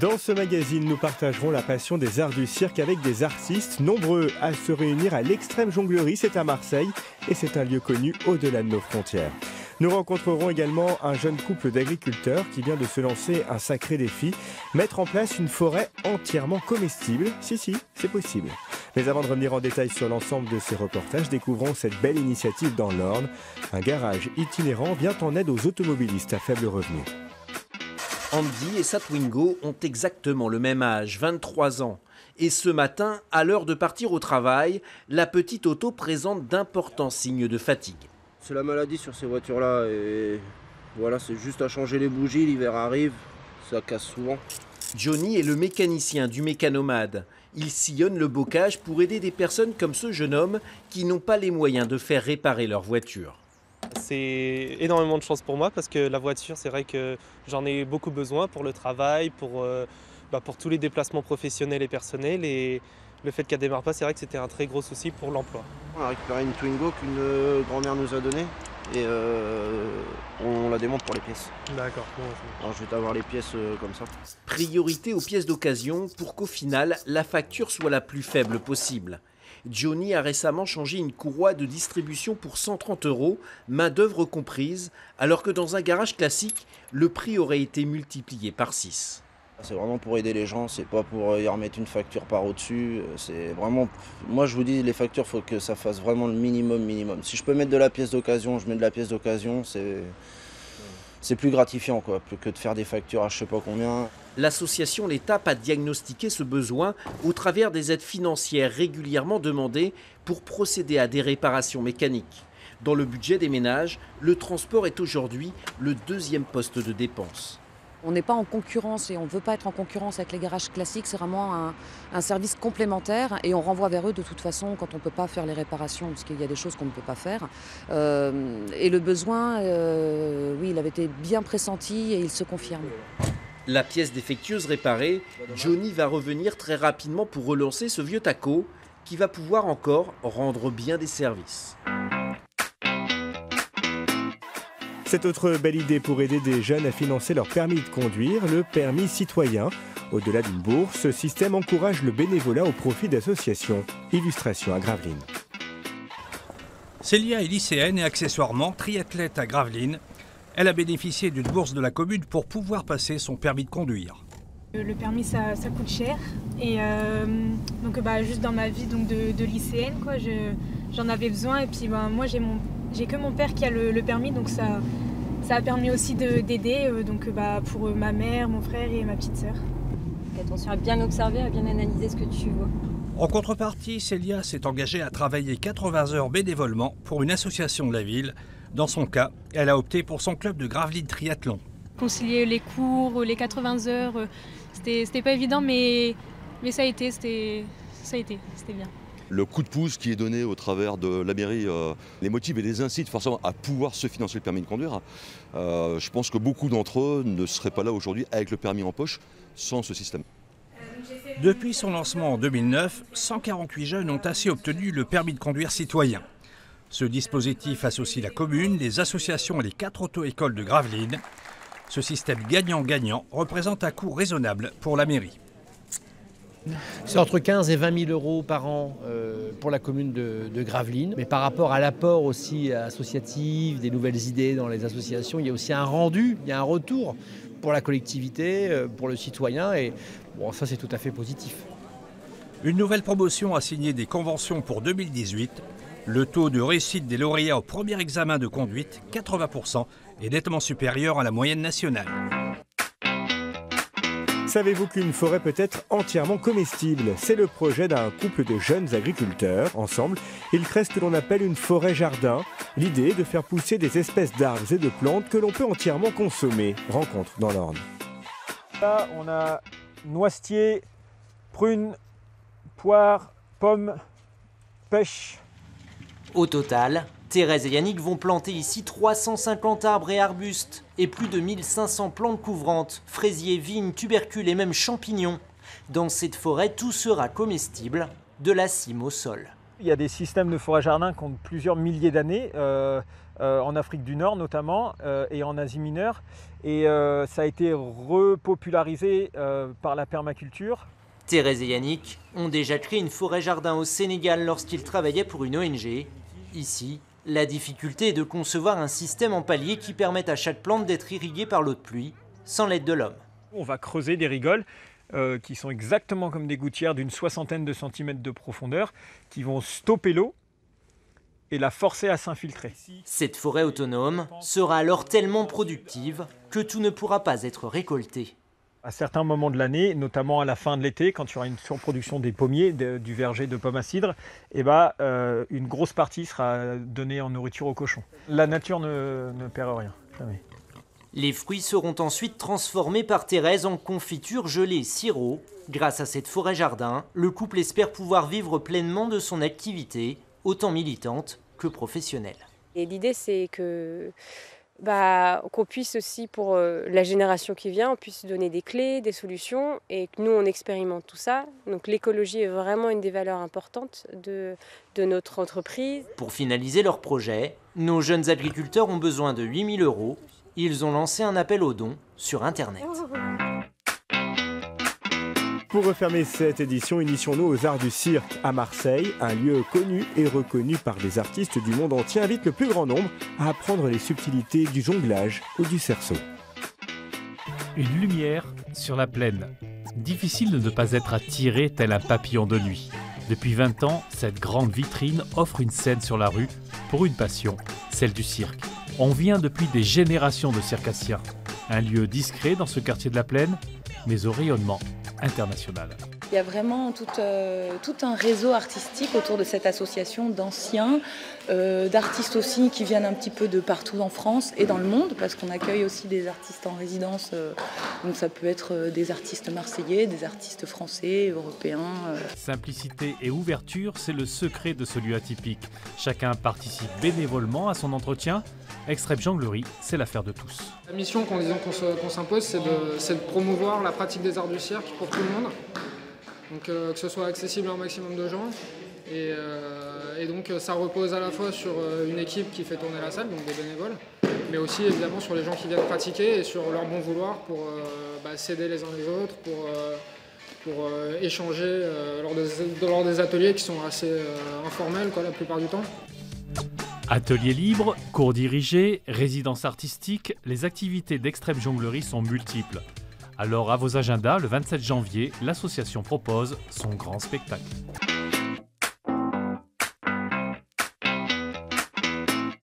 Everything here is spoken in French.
Dans ce magazine, nous partagerons la passion des arts du cirque avec des artistes nombreux à se réunir à l'Extrême Jonglerie. C'est à Marseille et c'est un lieu connu au-delà de nos frontières. Nous rencontrerons également un jeune couple d'agriculteurs qui vient de se lancer un sacré défi, mettre en place une forêt entièrement comestible. Si, c'est possible. Mais avant de revenir en détail sur l'ensemble de ces reportages, découvrons cette belle initiative dans l'Orne. Un garage itinérant vient en aide aux automobilistes à faible revenu. Andy et sa Twingo ont exactement le même âge, 23 ans. Et ce matin, à l'heure de partir au travail, la petite auto présente d'importants signes de fatigue. C'est la maladie sur ces voitures-là et voilà, c'est juste à changer les bougies, l'hiver arrive, ça casse souvent. Johnny est le mécanicien du Mécanomade. Il sillonne le bocage pour aider des personnes comme ce jeune homme qui n'ont pas les moyens de faire réparer leur voiture. C'est énormément de chance pour moi parce que la voiture, c'est vrai que j'en ai beaucoup besoin pour le travail, pour tous les déplacements professionnels et personnels. Et le fait qu'elle ne démarre pas, c'est vrai que c'était un très gros souci pour l'emploi. On a récupéré une Twingo qu'une grand-mère nous a donnée et on la démonte pour les pièces. D'accord. Bon, alors je vais t'avoir les pièces comme ça. Priorité aux pièces d'occasion pour qu'au final, la facture soit la plus faible possible. Johnny a récemment changé une courroie de distribution pour 130 €, main-d'œuvre comprise, alors que dans un garage classique, le prix aurait été multiplié par 6. C'est vraiment pour aider les gens, c'est pas pour y remettre une facture par au-dessus. C'est vraiment. Moi je vous dis, les factures, il faut que ça fasse vraiment le minimum. Si je peux mettre de la pièce d'occasion, je mets de la pièce d'occasion, c'est plus gratifiant quoi, plus que de faire des factures à je sais pas combien. L'association L'Étape a diagnostiqué ce besoin au travers des aides financières régulièrement demandées pour procéder à des réparations mécaniques. Dans le budget des ménages, le transport est aujourd'hui le deuxième poste de dépense. On n'est pas en concurrence et on ne veut pas être en concurrence avec les garages classiques, c'est vraiment un service complémentaire et on renvoie vers eux de toute façon quand on ne peut pas faire les réparations, parce qu'il y a des choses qu'on ne peut pas faire. Et le besoin, oui, il avait été bien pressenti et il se confirme. La pièce défectueuse réparée, Johnny va revenir très rapidement pour relancer ce vieux taco qui va pouvoir encore rendre bien des services. Cette autre belle idée pour aider des jeunes à financer leur permis de conduire, le permis citoyen. Au-delà d'une bourse, ce système encourage le bénévolat au profit d'associations. Illustration à Gravelines. Célia est lycéenne et accessoirement triathlète à Gravelines. Elle a bénéficié d'une bourse de la commune pour pouvoir passer son permis de conduire. Le permis, ça coûte cher. Et donc, juste dans ma vie donc de lycéenne, quoi, j'en avais besoin. Et puis moi, j'ai que mon père qui a le permis, donc ça a permis aussi d'aider pour ma mère, mon frère et ma petite sœur. Attention à bien observer, à bien analyser ce que tu vois. En contrepartie, Célia s'est engagée à travailler 80 heures bénévolement pour une association de la ville. Dans son cas, elle a opté pour son club de Gravelines Triathlon. Concilier les cours, les 80 heures, c'était pas évident, mais ça a été, c'était bien. Le coup de pouce qui est donné au travers de la mairie les motive et les incite forcément à pouvoir se financer le permis de conduire. Je pense que beaucoup d'entre eux ne seraient pas là aujourd'hui avec le permis en poche sans ce système. Depuis son lancement en 2009, 148 jeunes ont ainsi obtenu le permis de conduire citoyen. Ce dispositif associe la commune, les associations et les 4 auto-écoles de Gravelines. Ce système gagnant-gagnant représente un coût raisonnable pour la mairie. C'est entre 15 et 20 000 € par an pour la commune de Gravelines. Mais par rapport à l'apport aussi associatif, des nouvelles idées dans les associations, il y a aussi un rendu, il y a un retour pour la collectivité, pour le citoyen. Et bon, ça, c'est tout à fait positif. Une nouvelle promotion a signé des conventions pour 2018. Le taux de réussite des lauréats au premier examen de conduite, 80%, est nettement supérieur à la moyenne nationale. Savez-vous qu'une forêt peut être entièrement comestible? C'est le projet d'un couple de jeunes agriculteurs. Ensemble, ils créent ce que l'on appelle une forêt-jardin. L'idée est de faire pousser des espèces d'arbres et de plantes que l'on peut entièrement consommer. Rencontre dans l'Orne. Là, on a noisetier, prunes, poires, pommes, pêche. Au total, Thérèse et Yannick vont planter ici 350 arbres et arbustes et plus de 1500 plantes couvrantes, fraisiers, vignes, tubercules et même champignons. Dans cette forêt, tout sera comestible, de la cime au sol. Il y a des systèmes de forêt-jardin qui ont plusieurs milliers d'années, en Afrique du Nord notamment, et en Asie mineure. Et ça a été repopularisé par la permaculture. Thérèse et Yannick ont déjà créé une forêt-jardin au Sénégal lorsqu'ils travaillaient pour une ONG. Ici, la difficulté est de concevoir un système en palier qui permette à chaque plante d'être irriguée par l'eau de pluie, sans l'aide de l'homme. On va creuser des rigoles qui sont exactement comme des gouttières d'une 60aine de centimètres de profondeur, qui vont stopper l'eau et la forcer à s'infiltrer. Cette forêt autonome sera alors tellement productive que tout ne pourra pas être récolté. À certains moments de l'année, notamment à la fin de l'été, quand il y aura une surproduction des pommiers, du verger de pommes à cidre, une grosse partie sera donnée en nourriture aux cochons. La nature ne perd rien, jamais. Les fruits seront ensuite transformés par Thérèse en confiture, gelée, sirop. Grâce à cette forêt-jardin, le couple espère pouvoir vivre pleinement de son activité, autant militante que professionnelle. Et l'idée, c'est que qu'on puisse aussi, pour la génération qui vient, on puisse donner des clés, des solutions, et que nous, on expérimente tout ça. Donc l'écologie est vraiment une des valeurs importantes de notre entreprise. Pour finaliser leur projet, nos jeunes agriculteurs ont besoin de 8 000 €. Ils ont lancé un appel aux dons sur Internet. Pour refermer cette édition, unissons-nous aux Arts du Cirque à Marseille. Un lieu connu et reconnu par des artistes du monde entier invite le plus grand nombre à apprendre les subtilités du jonglage ou du cerceau. Une lumière sur la plaine. Difficile de ne pas être attiré tel un papillon de nuit. Depuis 20 ans, cette grande vitrine offre une scène sur la rue pour une passion, celle du cirque. On vient depuis des générations de circassiens. Un lieu discret dans ce quartier de la Plaine, mais au rayonnement international. Il y a vraiment tout un réseau artistique autour de cette association d'anciens, d'artistes aussi qui viennent un petit peu de partout en France et dans le monde, parce qu'on accueille aussi des artistes en résidence. Donc ça peut être des artistes marseillais, des artistes français, européens. Simplicité et ouverture, c'est le secret de ce lieu atypique. Chacun participe bénévolement à son entretien. Extrême Jonglerie, c'est l'affaire de tous. La mission qu'on s'impose, c'est de promouvoir la pratique des arts du cirque pour tout le monde. Donc que ce soit accessible à un maximum de gens. Et donc ça repose à la fois sur une équipe qui fait tourner la salle, donc des bénévoles, mais aussi évidemment sur les gens qui viennent pratiquer et sur leur bon vouloir pour s'aider les uns les autres, pour échanger lors des ateliers qui sont assez informels la plupart du temps. Ateliers libres, cours dirigés, résidences artistiques, les activités d'Extrême Jonglerie sont multiples. Alors à vos agendas, le 27 janvier, l'association propose son grand spectacle.